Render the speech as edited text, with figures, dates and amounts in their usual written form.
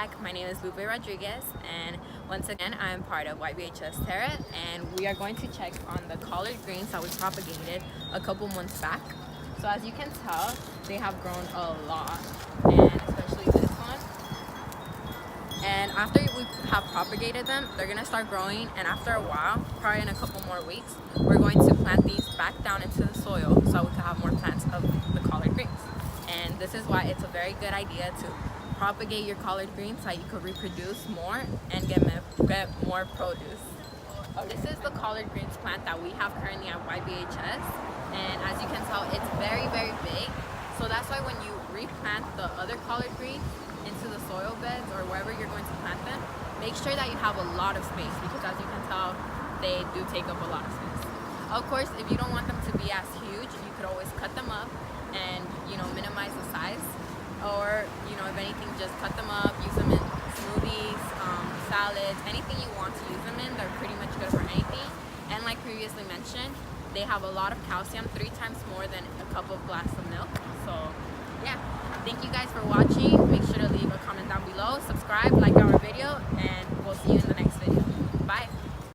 back. My name is Lupe Rodriguez, and once again I am part of YBHS Terra, and we are going to check on the collard greens that we propagated a couple months back. So as you can tell, they have grown a lot, and especially this one. And after we have propagated them, they're gonna start growing, and after a while, probably in a couple more weeks, we're going to plant these back down into the soil so we can have more plants of the collard greens. And this is why it's a very good idea to propagate your collard greens so you could reproduce more and get more produce. This is the collard greens plant that we have currently at YBHS, and as you can tell, it's very, very big. So that's why when you replant the other collard greens into the soil beds or wherever you're going to plant them, make sure that you have a lot of space, because as you can tell, they do take up a lot of space. Of course, if you don't want them to be as huge, you could always cut them up and minimize the size, or if anything, just cut them up, use them in smoothies, salads, anything you want to use them in. They're pretty much good for anything, and like previously mentioned, they have a lot of calcium, 3 times more than a cup of glass of milk. So yeah, thank you guys for watching. Make sure to leave a comment down below, subscribe, like our video, and we'll see you in the next